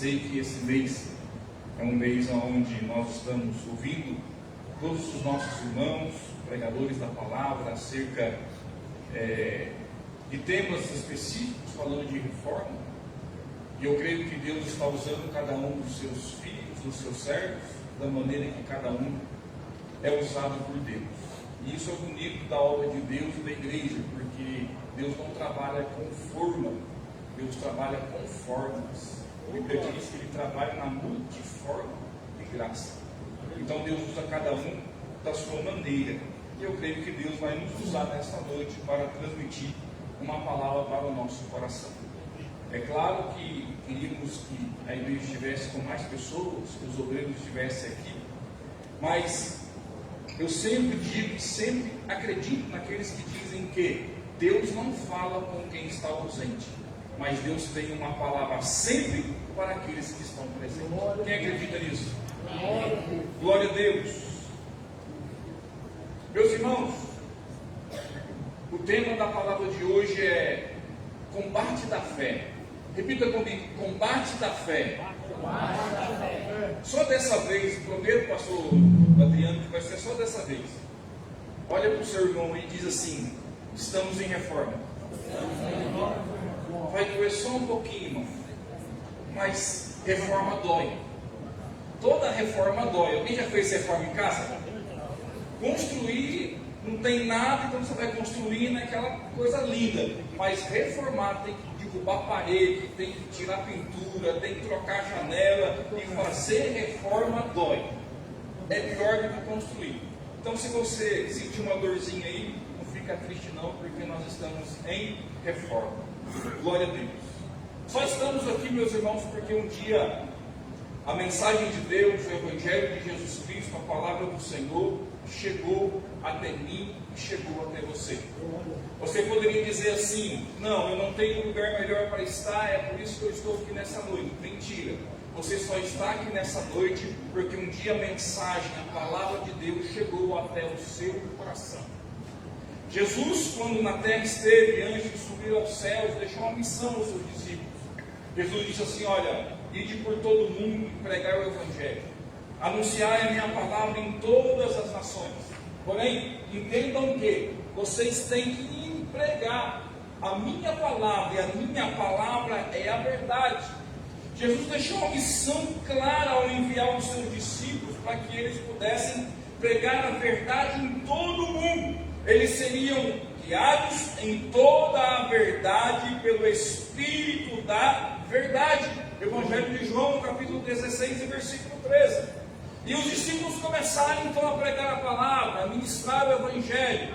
Sei que esse mês é um mês onde nós estamos ouvindo todos os nossos irmãos, pregadores da palavra, acerca de temas específicos, falando de reforma. E eu creio que Deus está usando cada um dos seus filhos, dos seus servos, da maneira que cada um é usado por Deus. E isso é o bonito da obra de Deus e da igreja, porque Deus não trabalha com forma, Deus trabalha com formas. A Bíblia diz que Ele trabalha na multiforme de graça. Então Deus usa cada um da sua maneira. E eu creio que Deus vai nos usar nesta noite para transmitir uma palavra para o nosso coração. É claro que queríamos que a igreja estivesse com mais pessoas, que os obreiros estivessem aqui, mas eu sempre digo, sempre acredito naqueles que dizem que Deus não fala com quem está ausente, mas Deus tem uma palavra sempre para aqueles que estão presentes. Quem acredita nisso? Glória a Deus. Meus irmãos, o tema da palavra de hoje é combate da fé. Repita comigo, combate da fé. Só dessa vez, prometo, pastor Adriano, que vai ser só dessa vez. Olha para o seu irmão e diz assim: estamos em reforma. Vai doer só um pouquinho, irmão, mas reforma dói. Toda reforma dói. Alguém já fez reforma em casa? Construir não tem nada, então você vai construir naquela coisa linda. Mas reformar tem que derrubar parede, tem que tirar pintura, tem que trocar janela, e fazer reforma dói. É pior do que construir. Então, se você sentir uma dorzinha aí, não fica triste não, porque nós estamos em reforma. Glória a Deus. Só estamos aqui, meus irmãos, porque um dia a mensagem de Deus, o Evangelho de Jesus Cristo, a palavra do Senhor, chegou até mim e chegou até você. Você poderia dizer assim: não, eu não tenho lugar melhor para estar, é por isso que eu estou aqui nessa noite. Mentira. Você só está aqui nessa noite porque um dia a mensagem, a palavra de Deus chegou até o seu coração. Jesus, quando na terra esteve, antes de subir aos céus, deixou uma missão aos seus discípulos. Jesus disse assim: olha, ide por todo o mundo e pregar o Evangelho, anunciai a minha palavra em todas as nações. Porém, entendam que vocês têm que pregar a minha palavra, e a minha palavra é a verdade. Jesus deixou uma missão clara ao enviar os seus discípulos para que eles pudessem pregar a verdade em todo o mundo. Eles seriam guiados em toda a verdade pelo Espírito da verdade. Evangelho de João, capítulo 16, versículo 13. E os discípulos começaram então a pregar a palavra, a ministrar o Evangelho,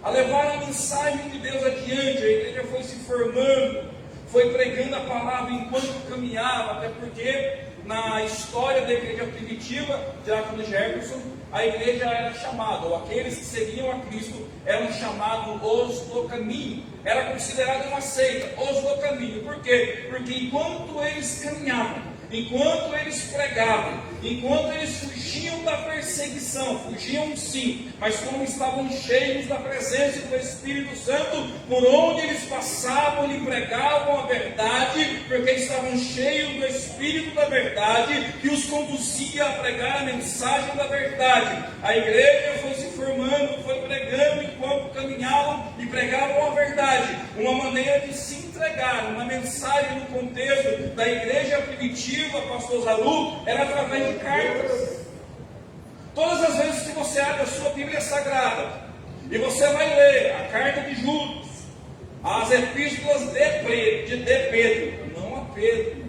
a levar a mensagem de Deus adiante. A igreja foi se formando, foi pregando a palavra enquanto caminhava, até porque na história da igreja primitiva, Diácono Jefferson, a igreja era chamada, ou aqueles que seguiam a Cristo eram chamados os do caminho. Era considerada uma seita, os do caminho. Por quê? Porque enquanto eles caminhavam, enquanto eles pregavam, enquanto eles fugiam da perseguição, fugiam sim, mas como estavam cheios da presença do Espírito Santo, por onde eles passavam e pregavam a verdade, porque estavam cheios do Espírito da verdade, que os conduzia a pregar a mensagem da verdade. A igreja foi se formando, foi pregando enquanto caminhavam e pregavam a verdade. Uma maneira de se entregar, uma mensagem no contexto da igreja primitiva, pastor Zalu, era através de cartas. Todas as vezes que você abre a sua Bíblia Sagrada e você vai ler a carta de Judas, as epístolas de Pedro, não a Pedro.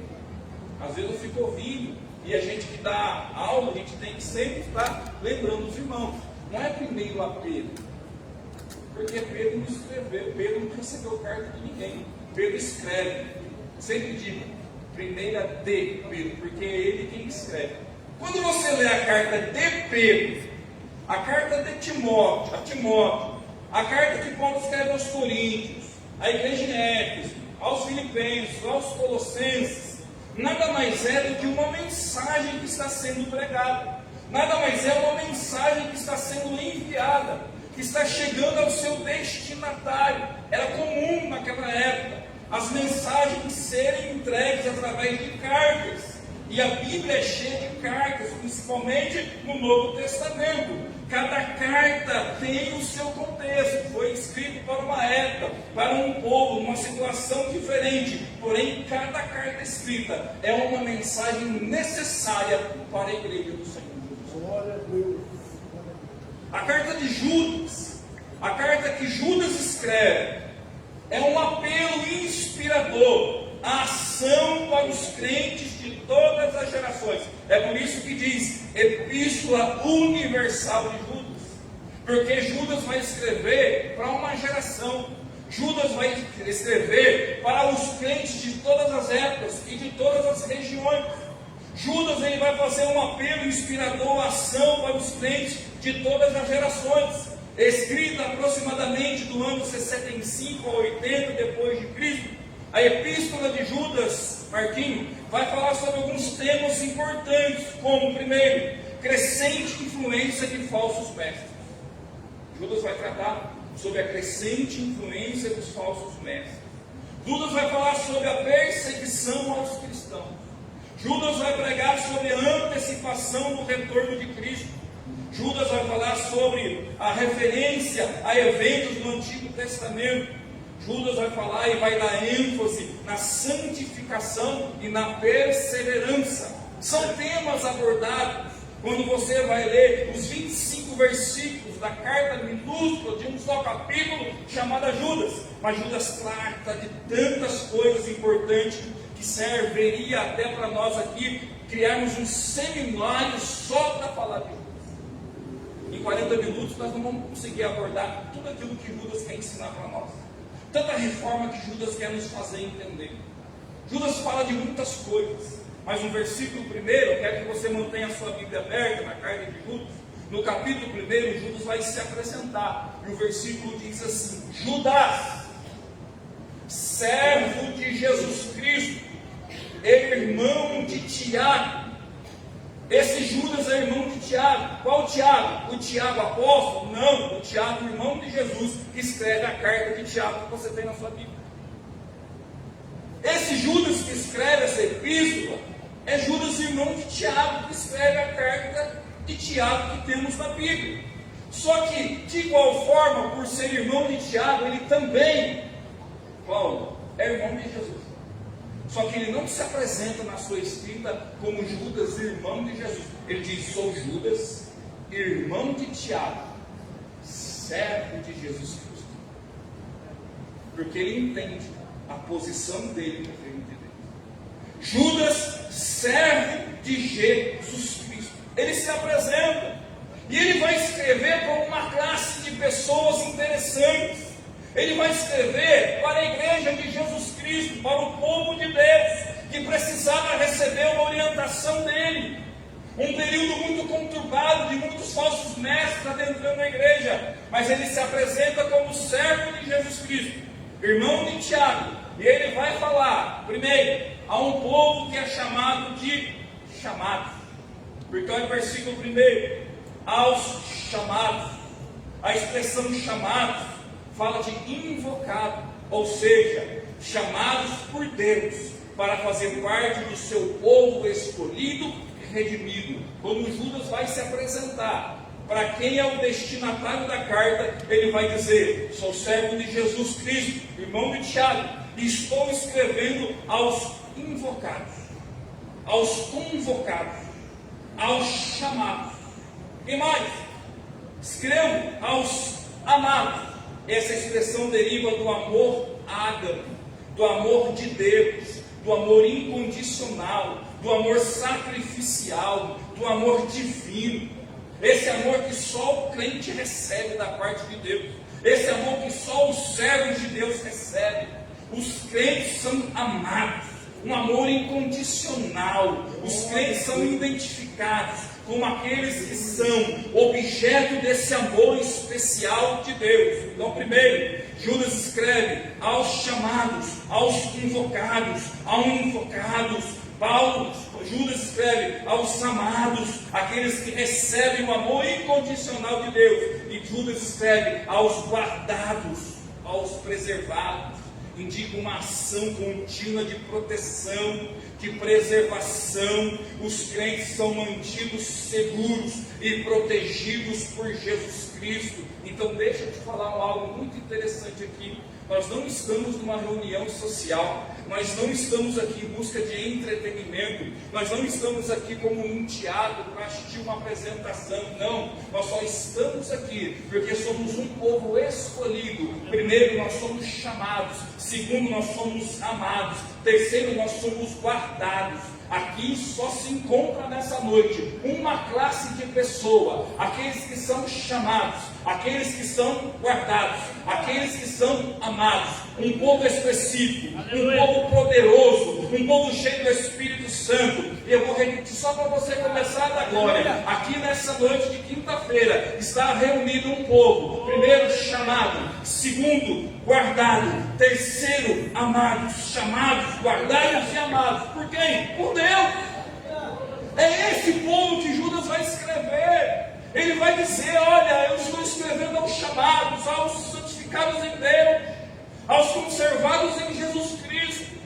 Às vezes eu fico ouvindo, e a gente que dá aula, a gente tem que sempre estar lembrando os irmãos. Não é primeiro a Pedro, porque Pedro não escreveu, Pedro não recebeu carta de ninguém. Pedro escreve. Sempre digo, primeira de Pedro, porque é ele quem escreve. Quando você lê a carta de Pedro, a carta de Timóteo, a carta que Paulo escreve aos Coríntios, à igreja em Éfeso, aos Filipenses, aos Colossenses, nada mais é do que uma mensagem que está sendo pregada. Nada mais é uma mensagem que está sendo enviada, que está chegando ao seu destinatário. Era comum naquela época as mensagens serem entregues através de cartas. E a Bíblia é cheia de cartas, principalmente no Novo Testamento. Cada carta tem o seu contexto, foi escrito para uma época, para um povo, uma situação diferente. Porém, cada carta escrita é uma mensagem necessária para a igreja do Senhor Jesus. Glória a Deus. A carta de Judas, a carta que Judas escreve, é um apelo inspirador à ação para os crentes de todas as gerações. É por isso que diz Epístola Universal de Judas, porque Judas vai escrever para uma geração. Judas vai escrever para os crentes de todas as épocas e de todas as regiões. Judas ele vai fazer um apelo inspirador à ação para os crentes de todas as gerações. Escrita aproximadamente do ano 65 a 80 depois de Cristo, a Epístola de Judas, Marquinhos, vai falar sobre alguns temas importantes, como, primeiro, crescente influência de falsos mestres. Judas vai tratar sobre a crescente influência dos falsos mestres. Judas vai falar sobre a perseguição aos cristãos. Judas vai pregar sobre a antecipação do retorno de Cristo. Judas vai falar sobre a referência a eventos do Antigo Testamento. Judas vai falar e vai dar ênfase na santificação e na perseverança. São temas abordados quando você vai ler os 25 versículos da carta minúscula de um só capítulo, chamada Judas. Mas Judas trata de tantas coisas importantes que serviria até para nós aqui criarmos um seminário só para falar de Judas. Em 40 minutos nós não vamos conseguir abordar tudo aquilo que Judas quer ensinar para nós. Tanta reforma que Judas quer nos fazer entender. Judas fala de muitas coisas, mas no versículo 1, eu quero que você mantenha a sua Bíblia aberta na carta de Judas. No capítulo 1, Judas vai se apresentar, e o versículo diz assim: Judas, servo de Jesus Cristo, irmão de Tiago. Esse Judas é irmão de Tiago. Qual Tiago? O Tiago apóstolo? Não, o Tiago, irmão de Jesus, que escreve a carta de Tiago que você tem na sua Bíblia. Esse Judas que escreve essa epístola é Judas, irmão de Tiago, que escreve a carta de Tiago que temos na Bíblia. Só que, de igual forma, por ser irmão de Tiago, ele também, Paulo, é irmão de Jesus. Só que ele não se apresenta na sua escrita como Judas, irmão de Jesus. Ele diz: sou Judas, irmão de Tiago, servo de Jesus Cristo. Porque ele entende a posição dele no reino de Deus. Judas, servo de Jesus Cristo. Ele se apresenta e ele vai escrever para uma classe de pessoas interessantes. Ele vai escrever para a igreja de Jesus Cristo, para o povo de Deus, que precisava receber uma orientação dele. Um período muito conturbado, de muitos falsos mestres adentrando a igreja. Mas ele se apresenta como servo de Jesus Cristo, irmão de Tiago. E ele vai falar, primeiro, a um povo que é chamado de chamados. Porque olha o versículo 1, aos chamados. A expressão chamados fala de invocado, ou seja, chamados por Deus para fazer parte do seu povo escolhido e redimido. Quando Judas vai se apresentar para quem é o destinatário da carta, ele vai dizer: sou servo de Jesus Cristo, irmão de Tiago, e estou escrevendo aos invocados, aos convocados, aos chamados. E mais, escrevo aos amados. Essa expressão deriva do amor ágape, do amor de Deus, do amor incondicional, do amor sacrificial, do amor divino. Esse amor que só o crente recebe da parte de Deus. Esse amor que só os servos de Deus recebem. Os crentes são amados, um amor incondicional. Os crentes são identificados como aqueles que são objeto desse amor especial de Deus. Então, primeiro, Judas escreve aos chamados, aos convocados, aos invocados. Judas escreve aos amados, aqueles que recebem o amor incondicional de Deus. E Judas escreve aos guardados, aos preservados. indica uma ação contínua de proteção, de preservação. Os crentes são mantidos seguros e protegidos por Jesus Cristo. Então deixa eu te falar algo muito interessante aqui. Nós não estamos numa reunião social, nós não estamos aqui em busca de entretenimento, nós não estamos aqui como um teatro para assistir uma apresentação, não. Nós só estamos aqui porque somos um povo escolhido. Primeiro, nós somos chamados. Segundo, nós somos amados. Terceiro, nós somos guardados. Aqui só se encontra nessa noite uma classe de pessoa: aqueles que são chamados, aqueles que são guardados, aqueles que são amados. Um povo específico, um povo poderoso, um povo cheio do Espírito Santo. E eu vou repetir só para você começar da glória. Aqui nessa noite de quinta-feira está reunido um povo: primeiro, chamado; segundo, guardado; terceiro, amados. Chamados, guardados e amados. Por quem? Por Deus. É esse povo que Judas vai escrever. Ele vai dizer: olha, eu estou escrevendo aos chamados, aos santificados em Deus, aos conservados em Jesus Cristo.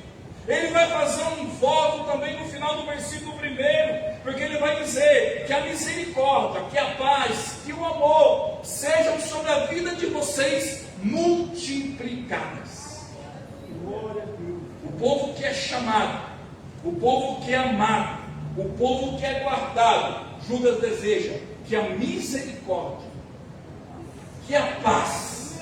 Ele vai fazer um voto também no final do versículo 1, porque ele vai dizer que a misericórdia, que a paz, que o amor sejam sobre a vida de vocês multiplicadas. O povo que é chamado, o povo que é amado, o povo que é guardado, Judas deseja que a misericórdia, que a paz,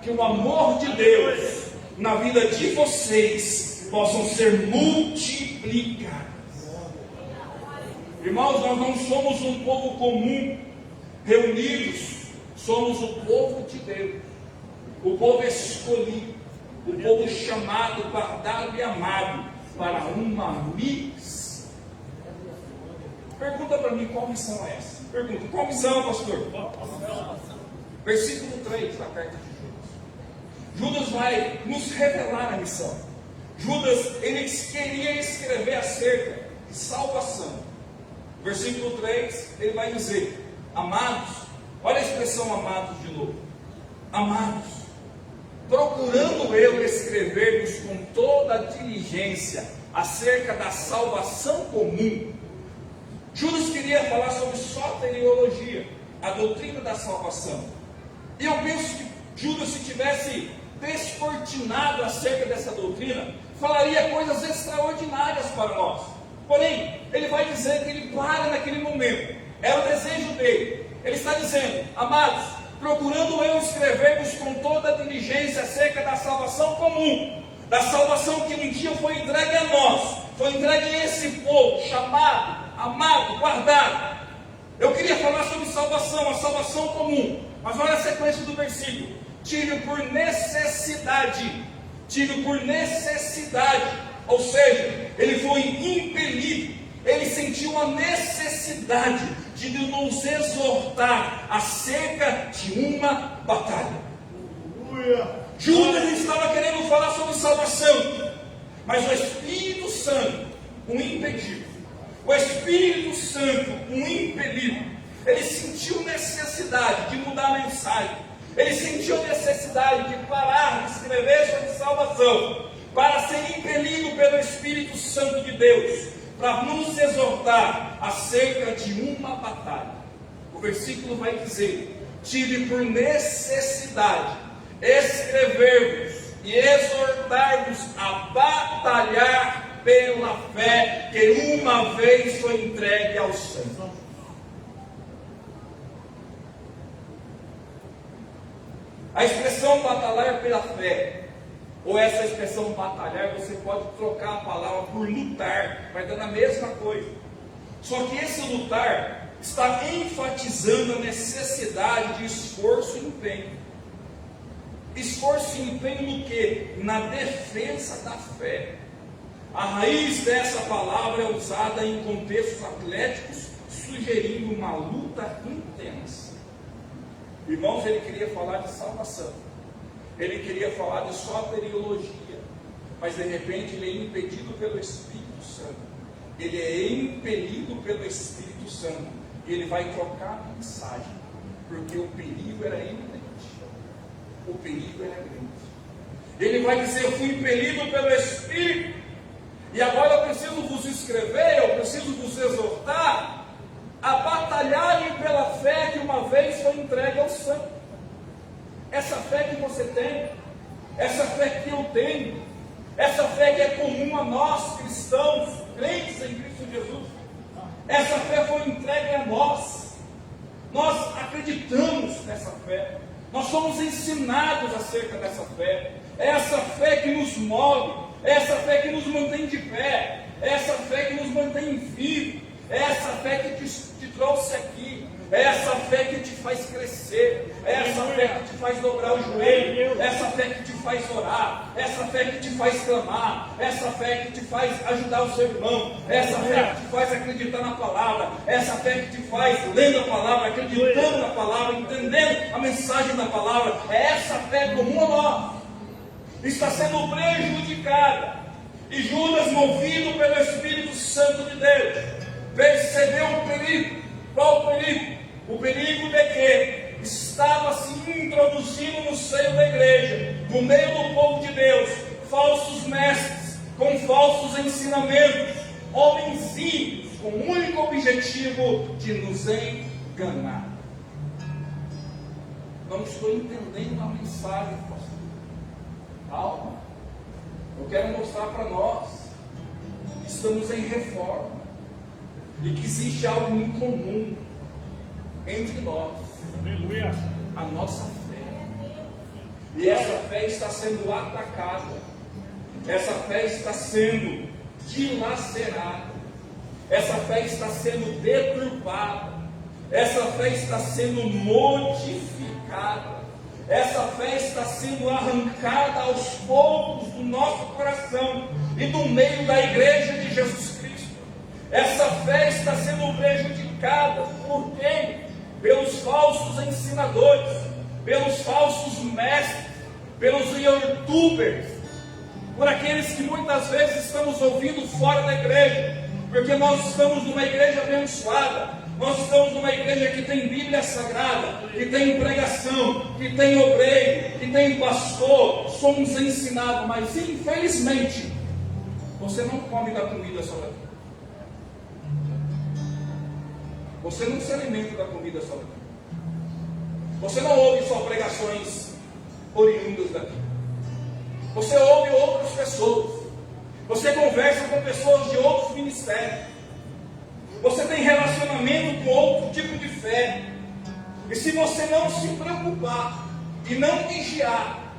que o amor de Deus na vida de vocês possam ser multiplicados. Irmãos, nós não somos um povo comum reunidos, somos o povo de Deus, o povo escolhido, o povo chamado, guardado e amado para uma missão. Pergunta para mim, qual missão é essa? Pergunta, qual missão, pastor? Versículo 3 da carta de Judas. Judas vai nos revelar a missão. Judas, ele queria escrever acerca de salvação. Versículo 3, ele vai dizer: amados. Olha a expressão amados de novo. Amados, procurando eu escrever-vos com toda a diligência acerca da salvação comum. Judas queria falar sobre soteriologia, a doutrina da salvação. E eu penso que Judas, se tivesse descortinado acerca dessa doutrina, falaria coisas extraordinárias para nós. Porém, ele vai dizer que ele para naquele momento. É o desejo dele. Ele está dizendo: amados, procurando eu escrever-vos com toda a diligência acerca da salvação comum, da salvação que um dia foi entregue a nós, foi entregue a esse povo, chamado, amado, guardado. Eu queria falar sobre salvação, a salvação comum, mas olha a sequência do versículo: tive por necessidade, ou seja, ele foi impelido, ele sentiu a necessidade de nos exortar acerca de uma batalha. Judas estava querendo falar sobre salvação, mas o Espírito Santo o impediu. O Espírito Santo o impeliu. Ele sentiu necessidade de mudar a mensagem. Ele sentiu necessidade de parar de escrever sobre salvação, para ser impelido pelo Espírito Santo de Deus, para nos exortar acerca de uma batalha. O versículo vai dizer: tive por necessidade escrever-vos e exortar-vos a batalhar pela fé que uma vez foi entregue aos santos. A expressão batalhar pela fé, ou essa expressão batalhar, você pode trocar a palavra por lutar, vai dando a mesma coisa. Só que esse lutar está enfatizando a necessidade de esforço e empenho. Esforço e empenho no quê? Na defesa da fé. A raiz dessa palavra é usada em contextos atléticos, sugerindo uma luta intensa. Irmãos, ele queria falar de salvação, ele queria falar de soteriologia, mas de repente ele é impedido pelo Espírito Santo, ele é impelido pelo Espírito Santo, e ele vai trocar a mensagem, porque o perigo era iminente, o perigo era grande. Ele vai dizer: eu fui impelido pelo Espírito, e agora eu preciso vos escrever, eu preciso vos exortar a batalharem pela fé que uma vez foi entregue ao santo. Essa fé que você tem, essa fé que eu tenho, essa fé que é comum a nós cristãos, crentes em Cristo Jesus, essa fé foi entregue a nós. Nós acreditamos nessa fé, nós somos ensinados acerca dessa fé. É essa fé que nos move, é essa fé que nos mantém de pé, é essa fé que nos mantém vivos, é essa fé que te trouxe aqui, é essa fé que te faz crescer, é essa fé que te faz dobrar o joelho, é essa fé que te faz orar, é essa fé que te faz clamar, é essa fé que te faz ajudar o seu irmão, é essa fé que te faz acreditar na palavra, é essa fé que te faz lendo a palavra, acreditando na palavra, entendendo a mensagem da palavra. É essa fé comum a nós. Está sendo prejudicada. E Judas, movido pelo Espírito Santo de Deus, percebeu o perigo. Qual o perigo? O perigo de que estava se introduzindo no seio da igreja, no meio do povo de Deus, falsos mestres, com falsos ensinamentos, homenzinhos, com o único objetivo de nos enganar. Não estou entendendo a mensagem, pastor. Calma, eu quero mostrar para nós que estamos em reforma e que existe algo em comum entre nós. Aleluia. A nossa fé. E essa fé está sendo atacada, essa fé está sendo dilacerada, essa fé está sendo deturpada, essa fé está sendo modificada. Essa fé está sendo arrancada aos poucos do nosso coração e do meio da igreja de Jesus Cristo. Essa fé está sendo prejudicada por quem? Pelos falsos ensinadores, pelos falsos mestres, pelos youtubers, por aqueles que muitas vezes estamos ouvindo fora da igreja, porque nós estamos numa igreja abençoada. Nós estamos numa igreja que tem Bíblia Sagrada, que tem pregação, que tem obreiro, que tem pastor. Somos ensinados, mas infelizmente você não come da comida só daqui. Você não se alimenta da comida só daqui. Você não ouve só pregações oriundas daqui. Você ouve outras pessoas. Você conversa com pessoas de outros ministérios. Você tem relacionamento com outro tipo de fé. E se você não se preocupar e não vigiar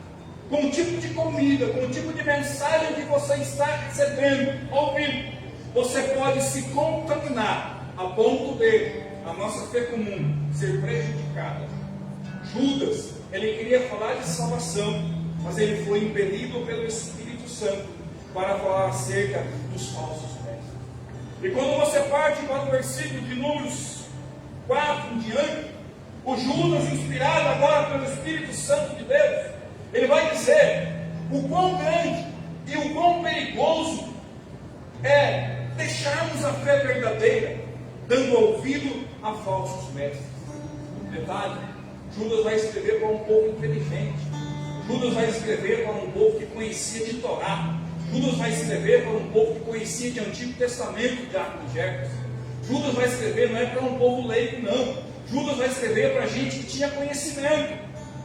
com o tipo de comida, com o tipo de mensagem que você está recebendo, ouvindo, você pode se contaminar a ponto de a nossa fé comum ser prejudicada. Judas, ele queria falar de salvação, mas ele foi impelido pelo Espírito Santo para falar acerca dos falsos. E quando você parte para o versículo de Números 4 em diante, o Judas, inspirado agora pelo Espírito Santo de Deus, ele vai dizer o quão grande e o quão perigoso é deixarmos a fé verdadeira, dando ouvido a falsos mestres. Detalhe, Judas vai escrever para um povo inteligente. Judas vai escrever para um povo que conhecia de Torá. Judas vai escrever para um povo que conhecia de Antigo Testamento, de Arco de Jefferson. Judas vai escrever, não é para um povo leigo, não. Judas vai escrever para gente que tinha conhecimento.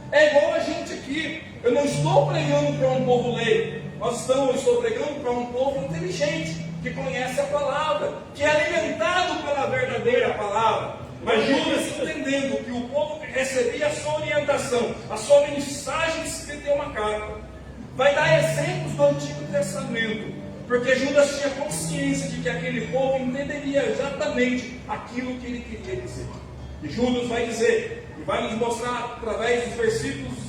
É igual a gente aqui. Eu não estou pregando para um povo leigo. Eu estou pregando para um povo inteligente, que conhece a palavra, que é alimentado pela verdadeira palavra. Mas Judas, entendendo que o povo que recebia a sua orientação, a sua mensagem escrita em uma carta, vai dar exemplos do Antigo Testamento, porque Judas tinha consciência de que aquele povo entenderia exatamente aquilo que ele queria dizer. E Judas vai dizer, e vai nos mostrar através dos versículos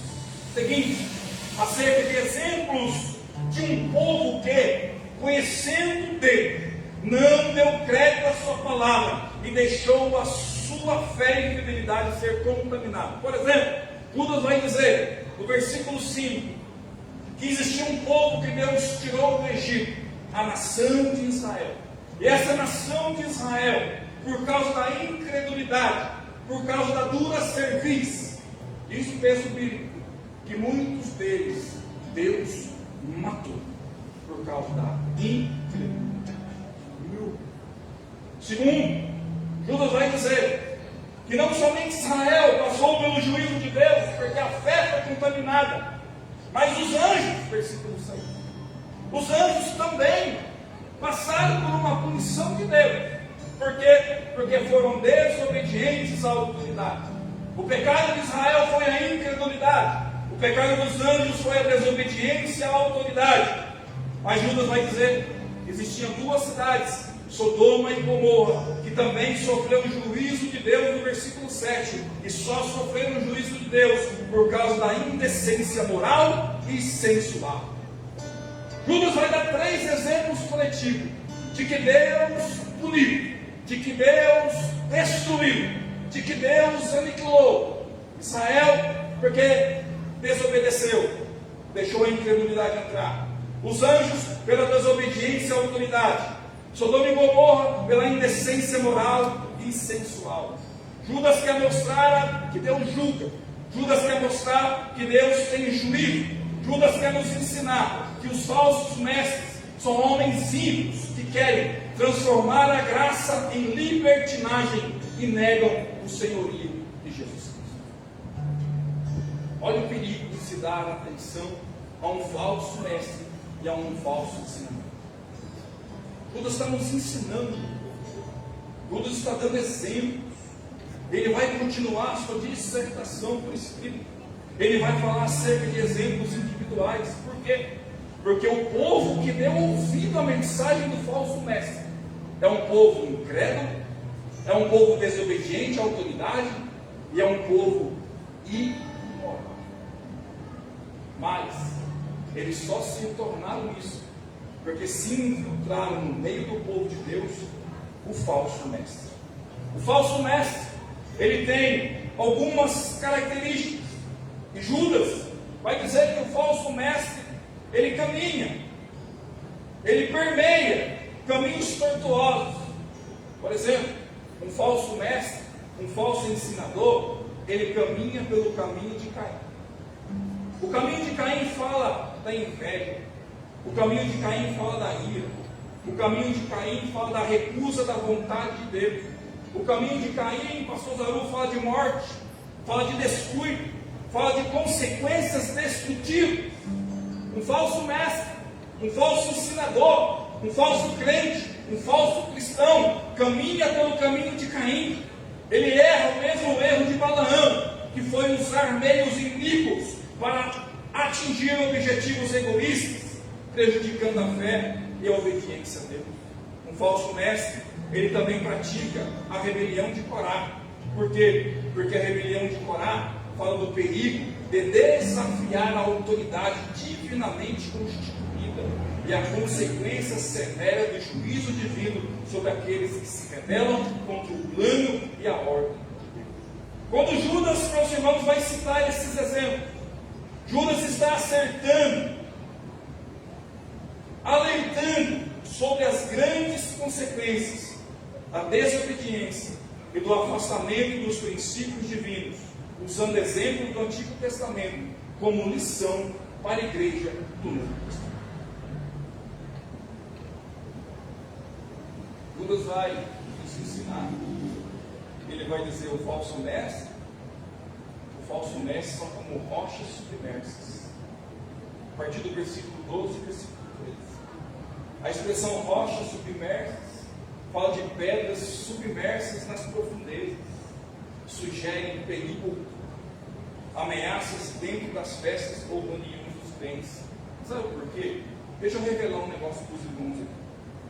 seguintes, acerca de exemplos de um povo que, conhecendo dele, não deu crédito à sua palavra e deixou a sua fé e fidelidade ser contaminada. Por exemplo, Judas vai dizer, no versículo 5, que existia um povo que Deus tirou do Egito, a nação de Israel. E essa nação de Israel, por causa da incredulidade, por causa da dura cerviz, diz o texto bíblico, que muitos deles Deus matou por causa da incredulidade. Segundo, Judas vai dizer que não somente Israel passou pelo juízo de Deus, porque a fé foi contaminada, mas os anjos, versículo 6, os anjos também passaram por uma punição de Deus. Por quê? Porque foram desobedientes à autoridade. O pecado de Israel foi a incredulidade. O pecado dos anjos foi a desobediência à autoridade. Mas Judas vai dizer que existiam duas cidades, Sodoma e Gomorra, que também sofreram o juízo de Deus no versículo 7. E só sofreram o juízo de Deus por causa da indecência moral e sensual. Judas vai dar 3 exemplos coletivos de que Deus puniu, de que Deus destruiu, de que Deus aniquilou Israel porque desobedeceu, deixou a incredulidade entrar. Os anjos pela desobediência à autoridade. Sodoma e Gomorra pela indecência moral e sensual. Judas quer mostrar que Deus julga. Judas quer mostrar que Deus tem juízo. Judas quer nos ensinar que os falsos mestres são homens ímpios que querem transformar a graça em libertinagem e negam o senhorio de Jesus Cristo. Olha o perigo de se dar atenção a um falso mestre e a um falso ensinamento. Judas está nos ensinando, Judas está dando exemplos. Ele vai continuar a sua dissertação por escrito. Ele vai falar acerca de exemplos individuais. Por quê? Porque o povo que deu ouvido à mensagem do falso mestre é um povo incrédulo, é um povo desobediente à autoridade e é um povo imoral. Mas eles só se tornaram isso porque se infiltraram no meio do povo de Deus o falso mestre. O falso mestre, ele tem algumas características. E Judas vai dizer que o falso mestre, ele caminha, ele permeia caminhos tortuosos. Por exemplo, um falso mestre, um falso ensinador, ele caminha pelo caminho de Caim. O caminho de Caim fala da inveja. O caminho de Caim fala da ira. O caminho de Caim fala da recusa da vontade de Deus. O caminho de Caim, pastor Zaru, fala de morte, fala de descuido, fala de consequências destrutivas. Um falso mestre, um falso ensinador, um falso crente, um falso cristão, caminha pelo caminho de Caim. Ele erra o mesmo erro de Balaão, que foi usar meios iníquos para atingir objetivos egoístas, prejudicando a fé e a obediência a Deus. Um falso mestre, ele também pratica a rebelião de Corá. Por quê? Porque a rebelião de Corá fala do perigo de desafiar a autoridade divinamente constituída e a consequência severa do juízo divino sobre aqueles que se rebelam contra o plano e a ordem de Deus. Quando Judas, meus irmãos, vai citar esses exemplos, Judas está alertando sobre as grandes consequências da desobediência e do afastamento dos princípios divinos, usando exemplos do Antigo Testamento como lição para a igreja do Novo Testamento. Judas vai nos ensinar. Ele vai dizer: o falso mestre são como rochas submersas. A partir do versículo 12 e versículo 13. A expressão rochas submersas fala de pedras submersas nas profundezas, sugerem perigo, ameaças dentro das festas ou reuniões dos bens. Sabe por quê? Deixa eu revelar um negócio para os irmãos aqui.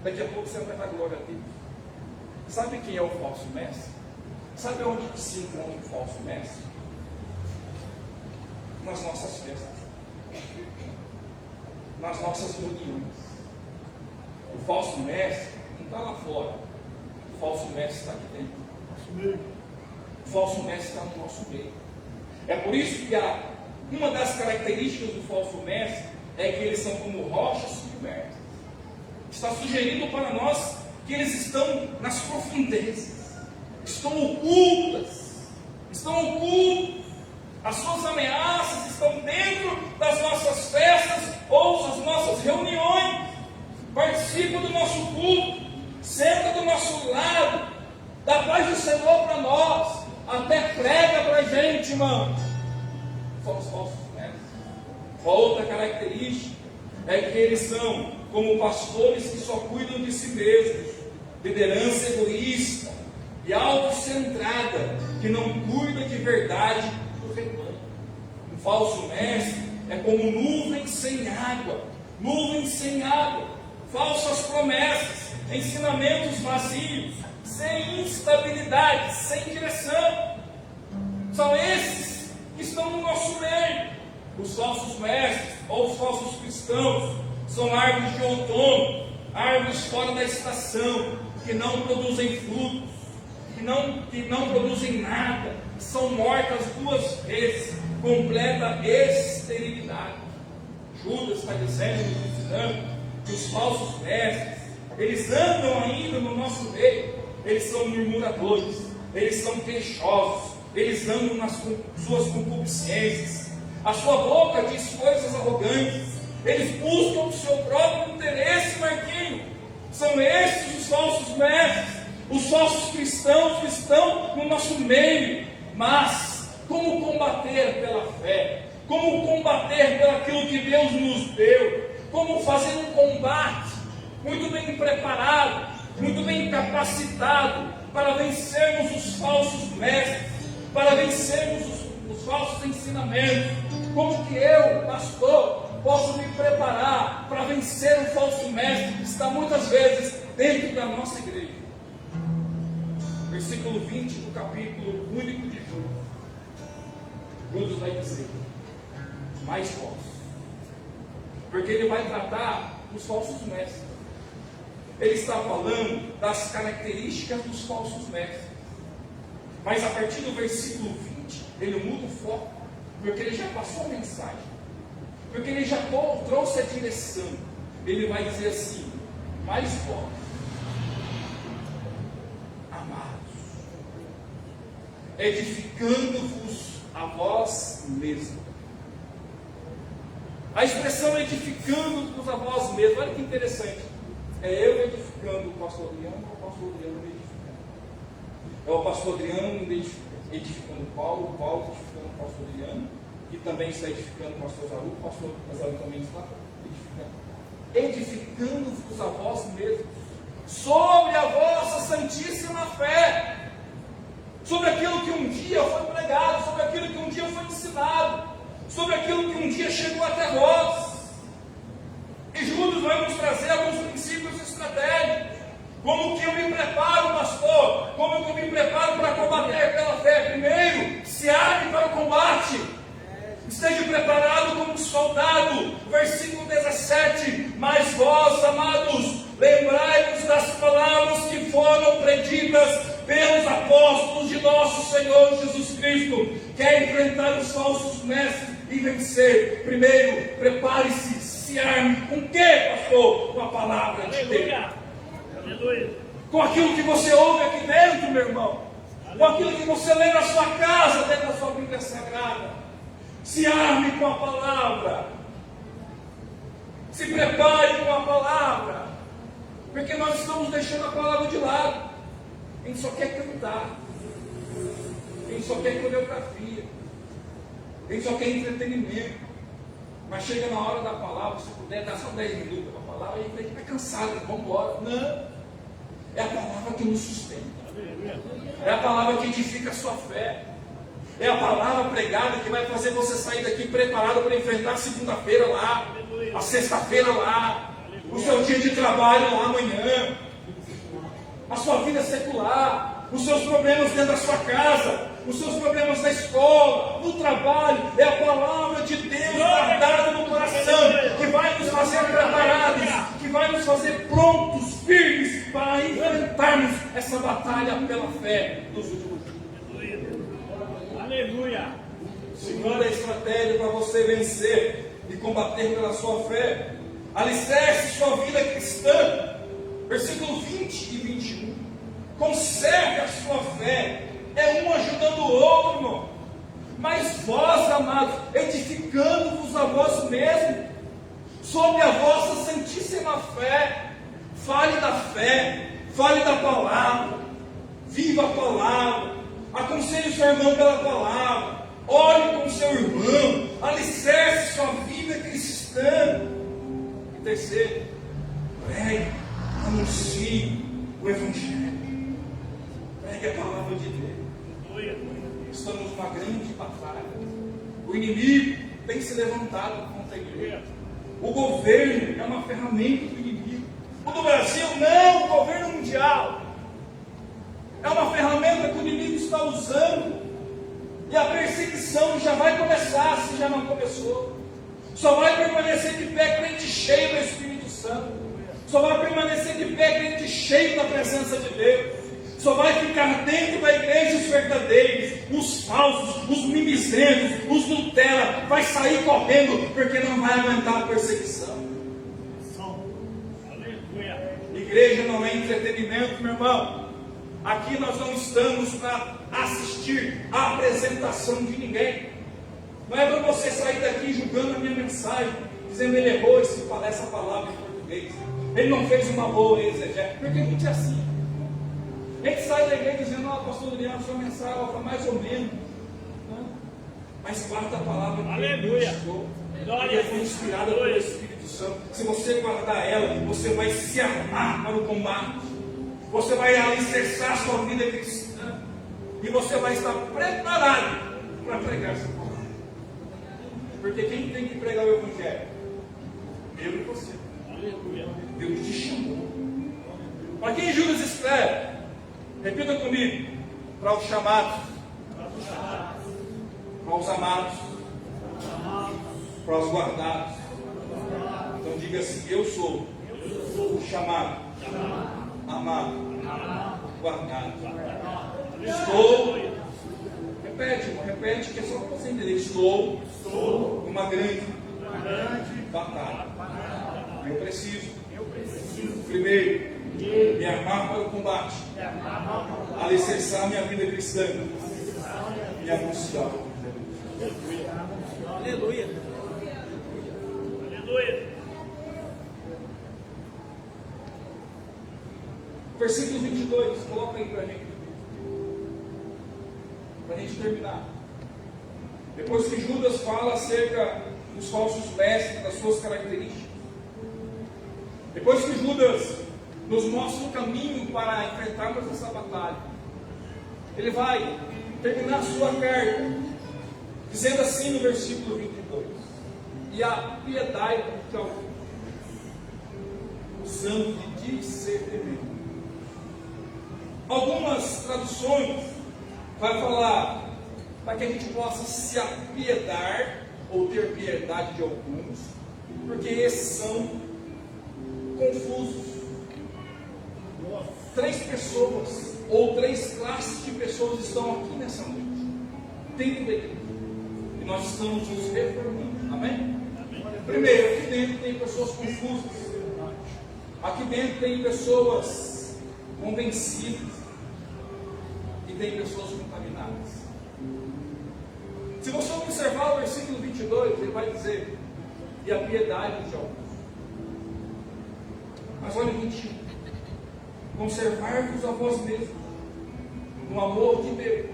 Daqui a pouco você vai dar glória a Deus. Sabe quem é o falso mestre? Sabe onde se encontra o falso mestre? Nas nossas festas, nas nossas reuniões. O falso mestre não está lá fora. O falso mestre está aqui dentro. O falso mestre está no nosso meio. É por isso que uma das características do falso mestre é que eles são como rochas submersas. Está sugerindo para nós que eles estão nas profundezas, estão ocultos. As suas ameaças estão dentro das nossas festas ou das nossas reuniões. Participa do nosso culto, senta do nosso lado, dá paz do Senhor para nós, até prega para a gente, irmão. Somos falsos mestres. Outra característica é que eles são como pastores que só cuidam de si mesmos, liderança egoísta e autocentrada, que não cuida de verdade do rebanho. Um falso mestre é como nuvem sem água, falsas promessas, ensinamentos vazios, sem instabilidade, sem direção. São esses que estão no nosso meio. Os falsos mestres ou os falsos cristãos são árvores de outono, árvores fora da estação, que não produzem frutos, que não produzem nada, são mortas 2 vezes, completa esterilidade. Judas está dizendo, nos ensinando, que os falsos mestres, eles andam ainda no nosso meio, eles são murmuradores, eles são queixosos, eles andam nas suas concupiscências, a sua boca diz coisas arrogantes, eles buscam o seu próprio interesse, Marquinhos. São esses os falsos mestres, os falsos cristãos que estão no nosso meio. Mas como combater pela fé? Como combater pelo aquilo que Deus nos deu? Como fazer um combate muito bem preparado, muito bem capacitado para vencermos os falsos mestres, para vencermos os falsos ensinamentos? Como que eu, pastor, posso me preparar para vencer o falso mestre que está muitas vezes dentro da nossa igreja? Versículo 20 do capítulo único de Judas vai dizer: mais vós. Porque ele vai tratar dos falsos mestres. Ele está falando das características dos falsos mestres. Mas a partir do versículo 20, ele muda o foco, porque ele já passou a mensagem, porque ele já trouxe a direção. Ele vai dizer assim: mais vós, amados, edificando-vos a vós mesmos. A expressão edificando-vos a vós mesmos, olha que interessante. É eu edificando o pastor Adriano, ou o pastor Adriano me edificando? É o pastor Adriano edificando Paulo, o Paulo edificando o pastor Adriano, que também está edificando o pastor Zaru, o pastor Zaru também está edificando. Edificando-vos a vós mesmos, sobre a vossa santíssima fé, sobre aquilo que um dia foi pregado, sobre aquilo que um dia foi ensinado, sobre aquilo que um dia chegou até nós. E Judas vai nos trazer alguns princípios estratégicos. Como que eu me preparo, pastor? Como que eu me preparo para combater pela fé? Primeiro, se arme para o combate. Esteja preparado como um soldado. Versículo 17: mas vós, amados, lembrai-vos das palavras que foram preditas pelos apóstolos de nosso Senhor Jesus Cristo. Quer enfrentar os falsos mestres e vencer? Primeiro, prepare-se, se arme. Com o que, pastor? Com a palavra de Deus. Aleluia. Com aquilo que você ouve aqui dentro, meu irmão. Com aquilo que você lê na sua casa, dentro da sua Bíblia Sagrada. Se arme com a palavra. Se prepare com a palavra. Porque nós estamos deixando a palavra de lado. A gente só quer cantar. A gente só quer coreografia. A gente só quer entretenimento. Mas chega na hora da palavra, se puder dar só 10 minutos para a palavra, a gente está cansado, vamos embora. Não. É a palavra que nos sustenta. É a palavra que edifica a sua fé. É a palavra pregada que vai fazer você sair daqui preparado para enfrentar a segunda-feira lá, a sexta-feira lá, o seu dia de trabalho lá amanhã, a sua vida secular, os seus problemas dentro da sua casa, os seus problemas na escola, no trabalho. É a palavra de Deus guardada no coração que vai nos fazer preparados, que vai nos fazer prontos, firmes para enfrentarmos essa batalha pela fé dos últimos dias. Aleluia! Segunda estratégia para você vencer e combater pela sua fé: alicerce sua vida cristã. Versículo 20 e 21. Conserve a sua fé. É um ajudando o outro, irmão. Mas vós, amados, edificando-vos a vós mesmos, sobre a vossa santíssima fé, fale da palavra, viva a palavra, aconselhe o seu irmão pela palavra, ore com o seu irmão, alicerce sua vida cristã. E terceiro, pregue, anuncie o Evangelho, pregue a palavra de Deus. Estamos numa grande batalha. O inimigo tem se levantado contra a igreja. O governo é uma ferramenta do inimigo. O do Brasil não, o governo mundial é uma ferramenta que o inimigo está usando. E a perseguição já vai começar, se já não começou. Só vai permanecer de pé crente cheio do Espírito Santo. Só vai permanecer de pé crente cheio da presença de Deus. Só vai ficar dentro da igreja os verdadeiros, os falsos, os mimizentos, os Nutella. Vai sair correndo porque não vai aguentar a perseguição. Igreja não é entretenimento, meu irmão. Aqui nós não estamos para assistir a apresentação de ninguém. Não é para você sair daqui julgando a minha mensagem, dizendo ele errou essa palavra em português, ele não fez uma boa exegese, porque a gente é assim. A gente sai da igreja dizendo, pastor Adriano, sua mensagem foi mais ou menos. Não? Mas guarda a palavra que aleluia. Ele foi inspirada pelo Espírito Santo. Se você guardar ela, você vai se armar para o combate. Você vai alicerçar a sua vida cristã. E você vai estar preparado para pregar essa palavra. Porque quem tem que pregar o Evangelho? Eu e você. Aleluia. Deus te chamou. Para quem Judas escreve? Repita comigo. Para os chamados. Para os amados. Para os guardados. Então diga assim: eu sou o chamado, amado, guardado. Estou. Repete, irmão, repete, que é só para você entender. Estou numa grande batalha. Eu preciso primeiro me armar para o combate, alicerçar minha vida cristã e anunciar. Aleluia. Aleluia. Versículo 22, coloca aí para a gente terminar. Depois que Judas fala acerca dos falsos mestres, das suas características, depois que Judas nos mostra o caminho para enfrentarmos essa batalha, ele vai terminar a sua carta dizendo assim no versículo 22: e a piedade de alguns, usando de discernimento. Algumas traduções vai falar para que a gente possa se apiedar ou ter piedade de alguns, porque esses são confusos. 3 pessoas ou 3 classes de pessoas estão aqui nessa noite, dentro da igreja, e nós estamos nos reformando. Amém? Primeiro, aqui dentro tem pessoas confusas, aqui dentro tem pessoas convencidas e tem pessoas contaminadas. Se você observar o versículo 22, ele vai dizer: e a piedade de alguns. Mas olha o 21: conservar-vos a vós mesmos no amor de Deus,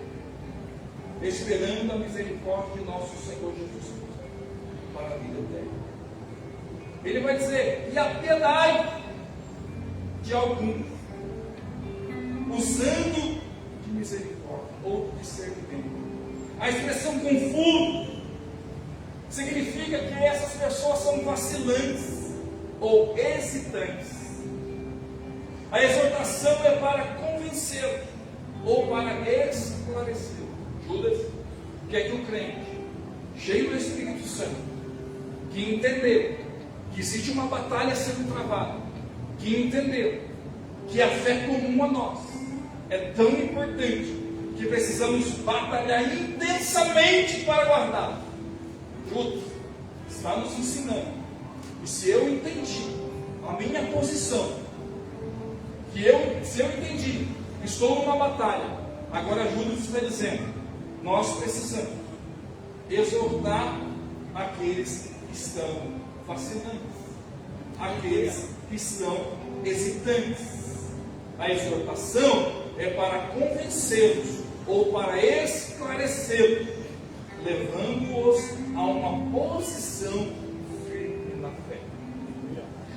esperando a misericórdia de nosso Senhor Jesus Cristo para a vida eterna. Ele vai dizer: e a piedade de alguns, usando de misericórdia ou de discernimento. A expressão confuso significa que essas pessoas são vacilantes ou hesitantes. A exortação é para convencê-lo ou para esclarecê-lo. Judas quer que o crente, cheio do Espírito Santo, que entendeu que existe uma batalha sendo travada, que entendeu que a fé comum a nós é tão importante que precisamos batalhar intensamente para guardá-la. Judas está nos ensinando. E se eu entendi a minha posição, se eu entendi, estou numa batalha, agora Judas está dizendo: nós precisamos exortar aqueles que estão vacilantes, aqueles que estão hesitantes. A exortação é para convencê-los ou para esclarecê-los, levando-os a uma posição firme na fé.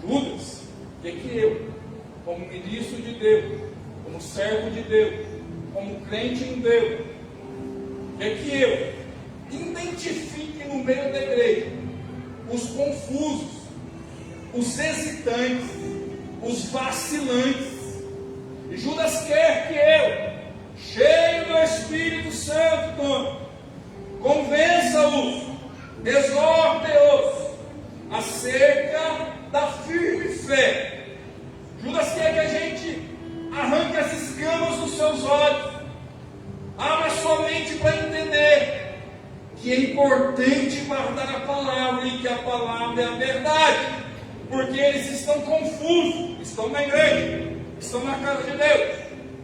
Judas, que eu, como ministro de Deus, como servo de Deus, como crente em Deus, que eu identifique no meio da igreja os confusos, os hesitantes, os vacilantes. E Judas quer que eu, cheio do Espírito Santo, convença-os, exorte-os acerca da firme fé. Judas quer que a gente arranque as escamas dos seus olhos, abra sua mente para entender que é importante guardar a palavra e que a palavra é a verdade, porque eles estão confusos, estão na igreja, estão na casa de Deus,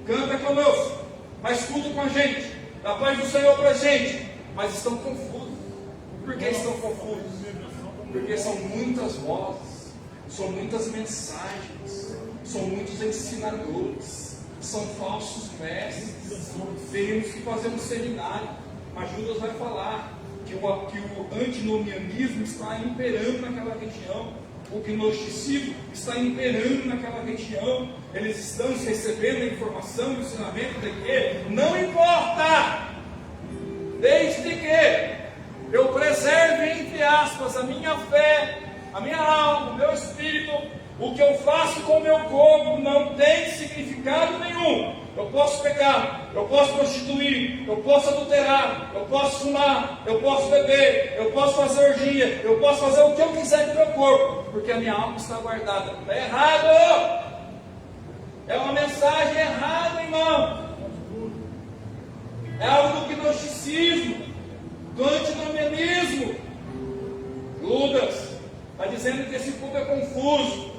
canta conosco, faz tudo com a gente, dá paz do Senhor para a gente, mas estão confusos. Por que estão confusos? Porque são muitas vozes, são muitas mensagens, são muitos ensinadores, são falsos mestres. Temos que fazer um seminário, mas Judas vai falar que o antinomianismo está imperando naquela região, o gnosticismo está imperando naquela região. Eles estão recebendo a informação e o ensinamento de que não importa, desde que eu preserve, entre aspas, a minha fé, a minha alma, o meu espírito, o que eu faço com o meu corpo não tem significado nenhum. Eu posso pecar, eu posso prostituir, eu posso adulterar, eu posso fumar, eu posso beber, eu posso fazer orgia, eu posso fazer o que eu quiser com o meu corpo, porque a minha alma está guardada. Está errado! É uma mensagem errada, irmão. É algo do gnosticismo, do antinomianismo. Judas está dizendo que esse povo é confuso,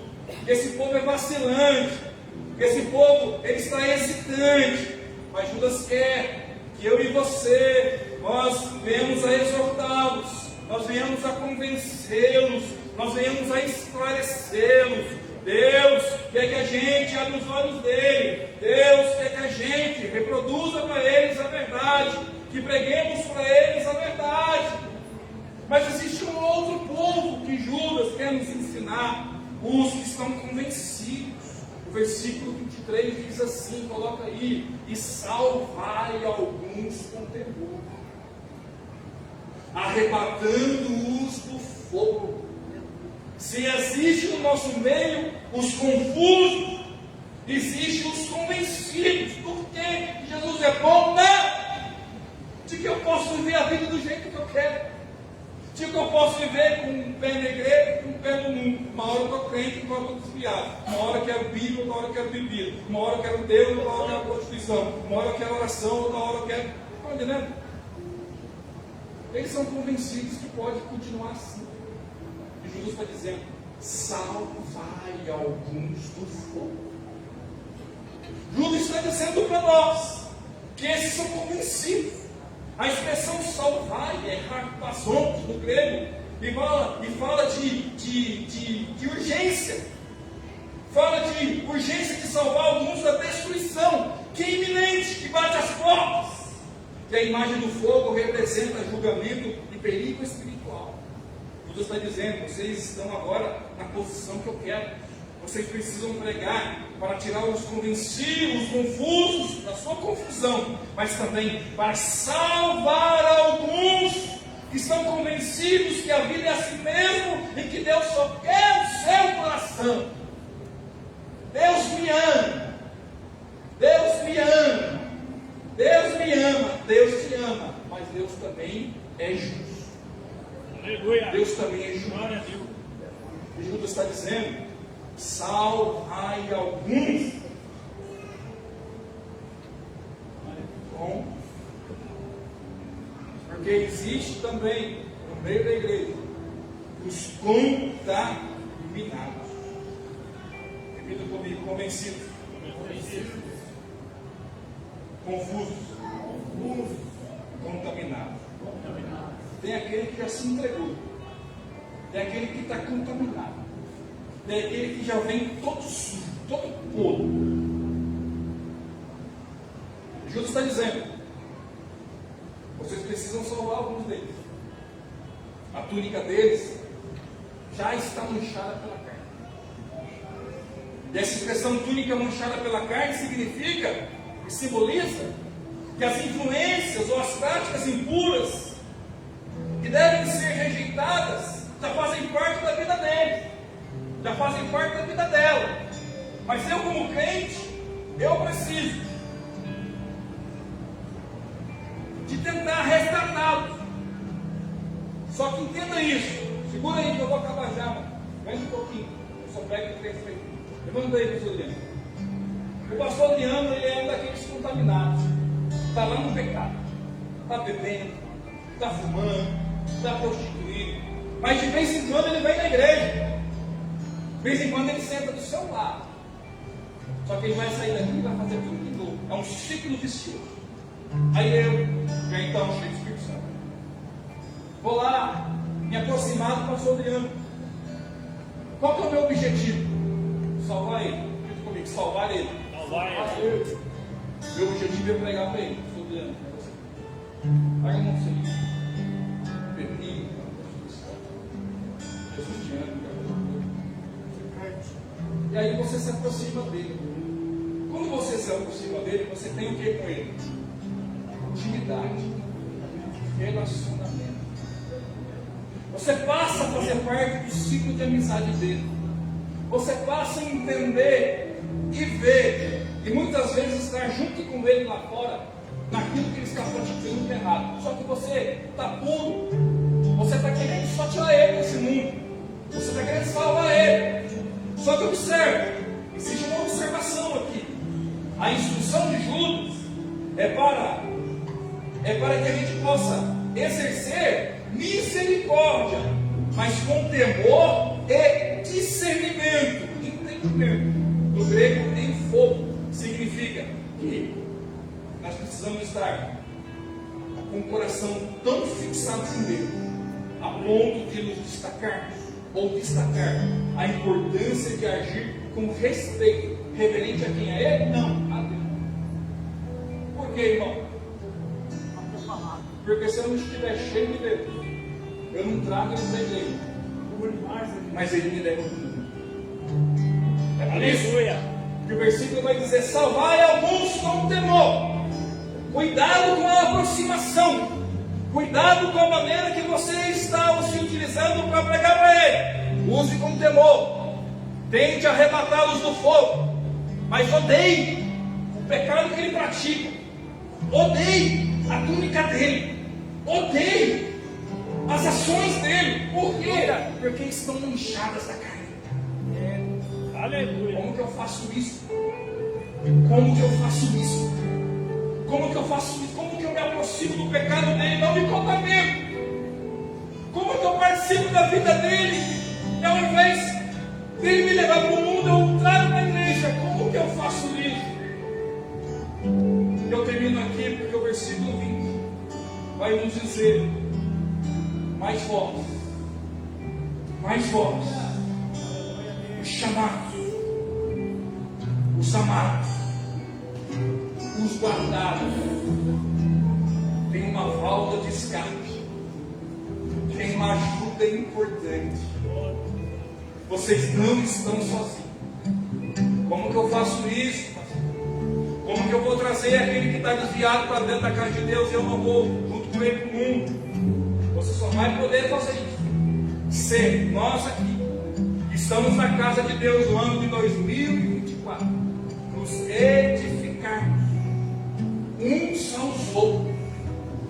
que esse povo é vacilante, que esse povo ele está hesitante. Mas Judas quer que eu e você, nós venhamos a exortá-los, nós venhamos a convencê-los, nós venhamos a esclarecê-los. Deus quer que a gente abra os olhos dele, Deus quer que a gente reproduza para eles a verdade, que preguemos para eles a verdade. Mas existe um outro povo que Judas quer nos ensinar, os que estão convencidos. O versículo 23 diz assim, coloca aí: e salvai alguns com temor, arrebatando-os do fogo. Se existe no nosso meio os confusos, existe os convencidos. Por que Jesus é bom? Não! De que eu posso viver a vida do jeito que eu quero, de que eu posso viver com um pé na igreja e com um pé no mundo. Uma hora eu estou crente, uma hora eu estou desviado. Uma hora eu quero Bíblia, outra hora eu quero bebida. Uma hora eu quero Deus, outra hora eu quero prostituição. Uma hora eu quero oração, outra hora eu quero... Estão entendendo? Eles são convencidos que pode continuar assim. E Jesus está dizendo: salvai alguns do fogo. Judas está dizendo para nós que esses são convencidos. A expressão salvai é harpazon no grego, e fala de urgência. Fala de urgência de salvar alguns da destruição, que é iminente, que bate as portas. Que a imagem do fogo representa julgamento e perigo espiritual. Judas está dizendo: vocês estão agora na posição que eu quero. Vocês precisam pregar para tirar os convencidos, os confusos da sua confusão, mas também para salvar alguns que estão convencidos que a vida é assim mesmo e que Deus só quer o seu coração. Deus me ama, Deus me ama, Deus me ama, Deus te ama, mas Deus também é justo. Deus também é justo. E Judas está dizendo: salvai alguns. Bom, porque existe também no meio da igreja os contaminados. Repita comigo: convencidos, confusos, contaminados. tem aquele que já se entregou, tem aquele que está contaminado, tem aquele que já vem todo sujo, todo podre. Judas está dizendo: vocês precisam salvar alguns deles. A túnica deles já está manchada pela carne. E essa expressão túnica manchada pela carne significa e simboliza que as influências ou as práticas impuras que devem ser rejeitadas já fazem parte da vida dele, já fazem parte da vida dela. Mas eu, como crente, eu preciso de tentar resgatá-los. Só que entenda isso. Segura aí que eu vou acabar já, mano. Vem um pouquinho. Eu só pego 3 minutos. Levanta aí, pastor Adriano. O pastor Adriano, ele é um daqueles contaminados. Está lá no pecado. Está bebendo, está fumando, está prostituindo. Mas de vez em quando ele vem na igreja. De vez em quando ele senta do seu lado. Só que ele vai sair daqui e vai fazer tudo de novo. É um ciclo vicioso. Aí eu, já então cheio de Espírito Santo, vou lá me aproximar do pastor Adriano. Qual que é o meu objetivo? Salvar ele. Diz comigo, salvar ele. Salvar ele. Meu objetivo é pregar para ele, pastor Adriano. Paga a mão para você. Pepinho, Jesus te ama. E aí você se aproxima dele. Quando você se aproxima dele, você tem o que com ele? Intimidade, relacionamento. Você passa a fazer parte do ciclo de amizade dele. Você passa a entender e ver, e muitas vezes estar junto com ele lá fora, naquilo que ele está praticando de errado. Só que você está puro, você está querendo só tirar ele desse mundo, você está querendo salvar ele. Só que observe, existe uma observação aqui. A instrução de Judas é para que a gente possa exercer misericórdia, mas com temor e discernimento, entendimento. No grego, em fogo, significa que nós precisamos estar com o coração tão fixado em Deus, a ponto de nos destacarmos, ou destacar a importância de agir com respeito, reverente a quem é Ele? Não, a Deus. Por quê, irmão? Porque se eu não estiver cheio de Deus, eu não trago ele para a igreja, mas ele me leva para o mundo. É por isso que o versículo vai dizer: salvai alguns com temor. Cuidado com a aproximação, cuidado com a maneira que você está se utilizando para pregar para ele. Use com temor, tente arrebatá-los do fogo, mas odeie o pecado que ele pratica, odeie a túnica dele, odeie as ações dele. Por quê? Porque estão manchadas da carne. Aleluia. Como que eu faço isso? Como que eu faço isso? Como que eu faço isso? Como que eu me aproximo do pecado dele? Não me contamino. Como que eu participo da vida dele? E ao invés dele me levar para o mundo, eu trago na igreja. Como que eu faço isso? Eu termino aqui porque o versículo 20 vai nos dizer: mais vós, os chamados, os amados, os guardados, tem uma válvula de escape, tem uma ajuda importante. Vocês não estão sozinhos. Como que eu faço isso? Como que eu vou trazer aquele que está desviado para dentro da casa de Deus e eu não vou junto com ele para o mundo? Você só vai poder fazer isso se nós aqui, que estamos na casa de Deus no ano de 2024, nos edificarmos uns aos outros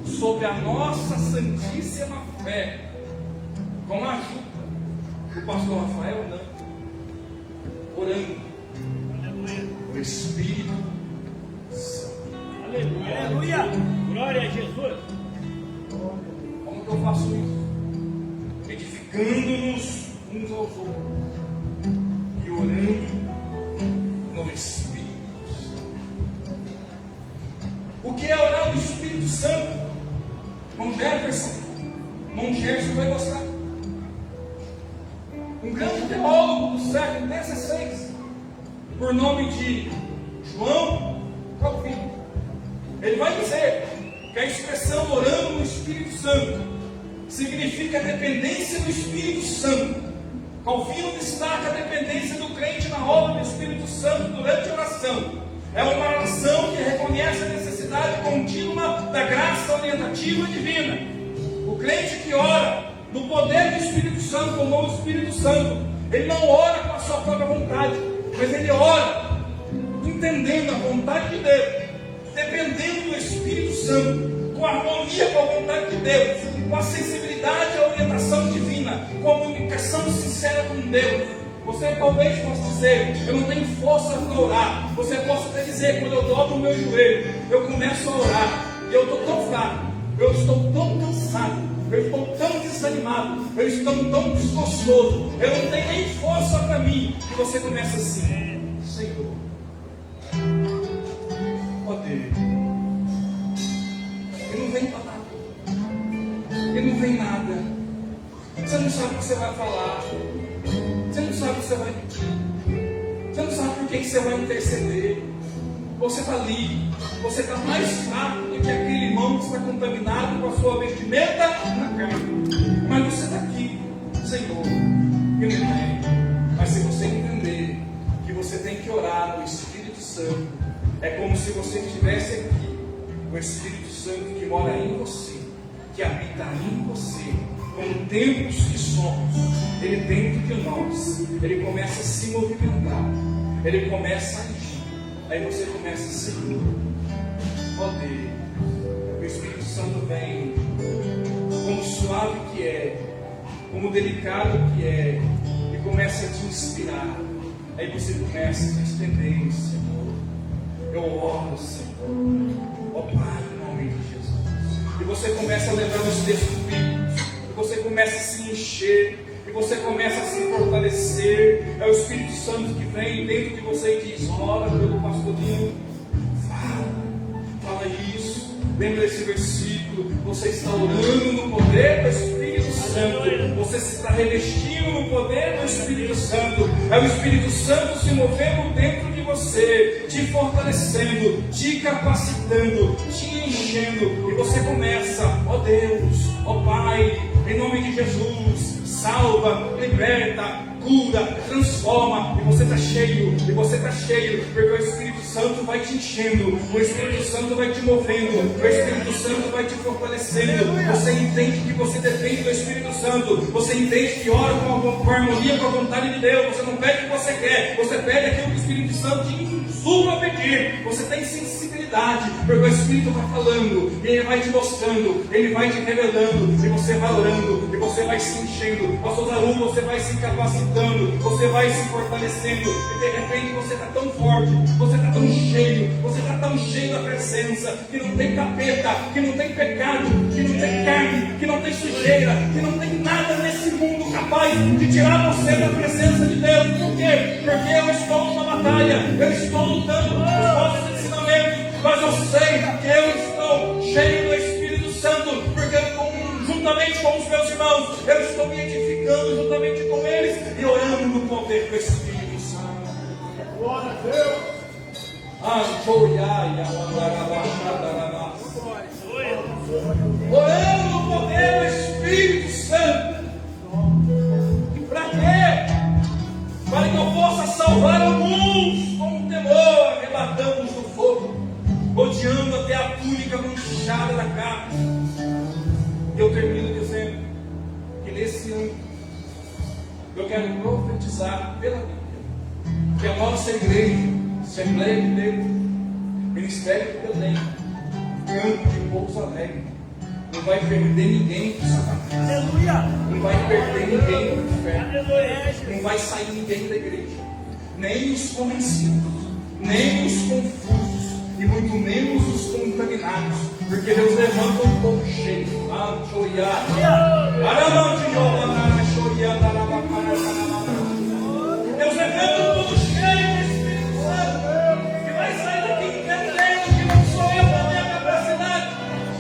sobre a nossa santíssima fé, com a ajuda do pastor Rafael, orando o Espírito Santo. Aleluia. Aleluia. Glória a Jesus. Como que eu faço isso? Edificando-nos uns aos outros e orando no Espírito Santo. O que é orar no Espírito Santo? Com Jefferson, irmão Gerson vai gostar. Um grande teólogo do século XVI, por nome de João Calvino. Ele vai dizer que a expressão orando no Espírito Santo significa dependência do Espírito Santo. Calvino destaca a dependência do crente na obra do Espírito Santo durante a oração. É uma oração que reconhece a necessidade contínua da graça orientativa divina. O crente que ora no poder do Espírito Santo, como o Espírito Santo, ele não ora com a sua própria vontade, mas ele ora entendendo a vontade de Deus, dependendo do Espírito Santo, com harmonia com a vontade de Deus, com a sensibilidade à orientação divina, com a comunicação sincera com Deus. Você talvez possa dizer, eu não tenho força para orar. Você possa até dizer, quando eu dobro o meu joelho, eu começo a orar, e eu estou tão fraco, eu estou tão cansado, eu estou tão desanimado, eu estou tão desgostoso, eu não tenho nem força para mim. E você começa assim, Senhor, ó Deus, e não vem palavra, e não vem nada, você não sabe o que você vai falar, você não sabe o que você vai pedir, você não sabe por que você vai interceder. Você está ali, você está mais fraco do que aquele irmão que está contaminado com a sua vestimenta na carne. Mas você está aqui, Senhor, eu não tenho. Mas se você entender que você tem que orar no Espírito Santo, é como se você estivesse aqui, o Espírito Santo que mora em você, que habita em você, como templos que somos, ele dentro de nós, ele começa a se movimentar, ele começa a agir. Aí você começa assim, ó Deus, o Espírito Santo vem, como suave que é, como delicado que é, e começa a te inspirar. Aí você começa a te estender, Senhor. Eu oro, Senhor, ó Pai, em nome de Jesus. E você começa a lembrar os textos bíblicos, e você começa a se encher, e você começa a se fortalecer. É o Espírito Santo que vem dentro de você e diz, ora pelo pastorinho, fala isso, lembra desse versículo, você está orando no poder do Espírito Santo, você se está revestindo no poder do Espírito Santo, é o Espírito Santo se movendo dentro de você, te fortalecendo, te capacitando, te enchendo, e você começa, ó Deus, ó Pai, em nome de Jesus, salva, liberta, cura, transforma, e você está cheio, porque o Espírito Santo vai te enchendo, o Espírito Santo vai te movendo, o Espírito Santo vai te fortalecendo. Você entende que você depende do Espírito Santo, você entende que ora com harmonia com a vontade de Deus, você não pede o que você quer, você pede aquilo que o Espírito Santo te insuma a pedir, você tem sensibilidade, porque o Espírito vai falando, e ele vai te mostrando, ele vai te revelando, e você vai orando, e você vai se enchendo, pastor Zaru, você vai se capacitando, você vai se fortalecendo, e de repente você está tão forte, você está tão cheio, você está tão cheio da presença, que não tem capeta, que não tem pecado, que não tem carne, que não tem sujeira, que não tem nada nesse mundo capaz de tirar você da presença de Deus. Por quê? Porque eu estou numa batalha, eu estou lutando com os vossos ensinamentos, mas eu sei que eu estou cheio do Espírito Santo, porque juntamente com os meus irmãos, eu estou me edificando juntamente com eles e orando no poder do Espírito Santo. Glória a Deus. Orando no poder do Espírito Santo. Para quê? Para que eu possa salvar alguns com temor, arrebatamos do fogo, rodeando até a túnica manchada da carne. E eu termino dizendo que nesse ano eu quero profetizar pela Bíblia que a nossa igreja, Assembleia de Deus, Ministério de Belém, Campo de Pouso Alegre, não vai perder ninguém do Satanás. Aleluia. Não vai perder ninguém do inferno. Não vai sair ninguém da igreja. Nem os convencidos, nem os confusos, e muito menos os contaminados. Porque Deus levanta um povo cheio. Deus levanta um povo cheio do Espírito Santo, que vai sair daqui entendendo que não sou eu na minha capacidade,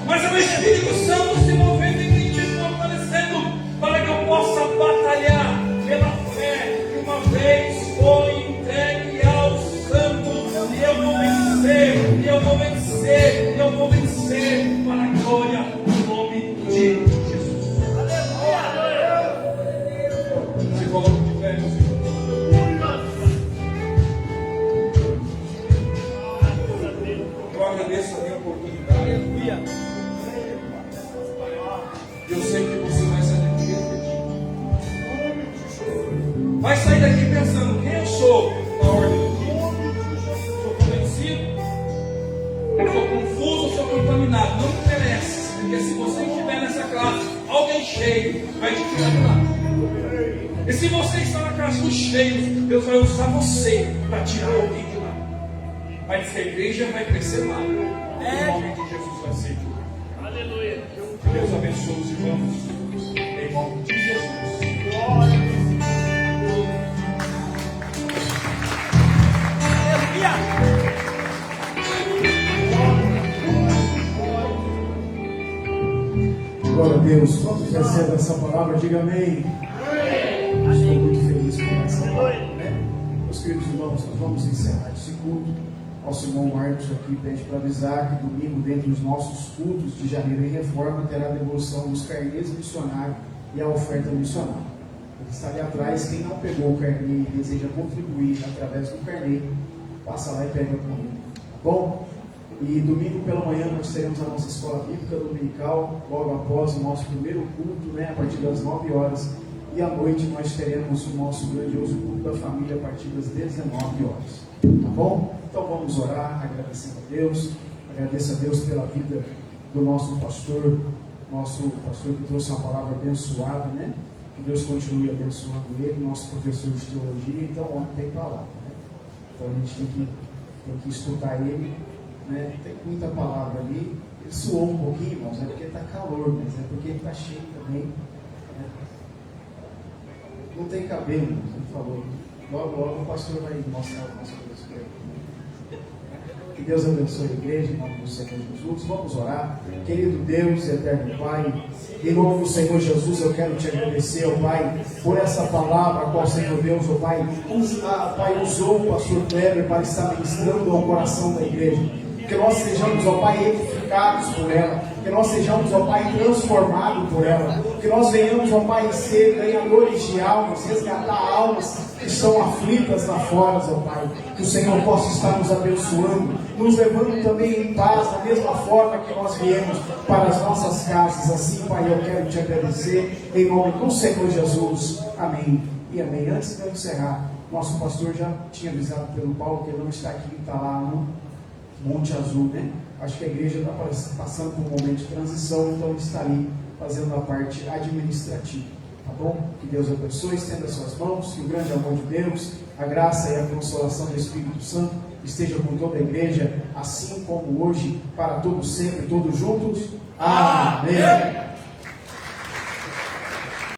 mas é o Espírito Santo se movendo em mim, me fortalecendo. agradeço a minha oportunidade. Eu sei que você vai sair daqui refletindo. Vai sair daqui pensando: quem eu sou na ordem do dia? Sou convencido? Sou confuso ou sou contaminado? Não me interessa, porque se você estiver nessa classe, alguém cheio vai te tirar de lá. E se você está na classe dos cheios, Deus vai usar você para tirar alguém de lá. Vai dizer: a igreja vai crescer lá. Em nome de Jesus vai ser. Aleluia. Que Deus abençoe os irmãos. Em nome de Jesus. Glória a Deus. Quantos recebem essa palavra? Diga amém. Estou muito feliz com essa palavra, né? Meus queridos irmãos, nós vamos encerrar esse culto. Nosso irmão Marcos aqui pede para avisar que domingo, dentro dos nossos cultos de janeiro em reforma, terá a devolução dos carnês missionários e a oferta missionária. Ele está ali atrás. Quem não pegou o carnê e deseja contribuir através do carnê, passa lá e pega comigo. Tá bom? E domingo pela manhã nós teremos a nossa escola bíblica dominical, logo após o nosso primeiro culto, né, a partir das 9 horas. E à noite nós teremos o nosso grandioso culto da família a partir das 19 horas. Tá bom? Então vamos orar, agradecendo a Deus. Agradeço a Deus pela vida do nosso pastor que trouxe uma palavra abençoada, né? Que Deus continue abençoando ele, nosso professor de teologia. Então o homem tem palavra, né? Então a gente tem que escutar ele, né? Tem muita palavra ali. Ele suou um pouquinho, irmãos, é porque está calor, mas é porque ele está cheio também, né? Não tem cabelo, ele falou. Logo o pastor vai mostrar o nosso Deus para ele. Que Deus abençoe a igreja, em nome do Senhor Jesus. Vamos orar. Querido Deus, eterno Pai, em nome do Senhor Jesus, eu quero te agradecer, ó Pai, por essa palavra, a qual, Senhor Deus, ó Pai, Pai, usou o pastor Kleber para estar ministrando ao coração da igreja. Que nós sejamos, ó Pai, edificados por ela. Que nós sejamos, ó Pai, transformados por ela. Que nós venhamos, ó Pai, ser ganhadores de almas, resgatar almas que estão aflitas lá fora, ó Pai. Que o Senhor possa estar nos abençoando, nos levando também em paz, da mesma forma que nós viemos para as nossas casas. Assim, Pai, eu quero te agradecer em nome do Senhor Jesus. Amém e amém. Antes de eu encerrar, nosso pastor já tinha avisado pelo Paulo que ele não está aqui, está lá no Monte Azul, né? Acho que a igreja está passando por um momento de transição, então ele está ali fazendo a parte administrativa, tá bom? Que Deus abençoe, estenda as suas mãos, que o grande amor de Deus, a graça e a consolação do Espírito Santo esteja com toda a igreja, assim como hoje, para todos sempre, todos juntos. Amém.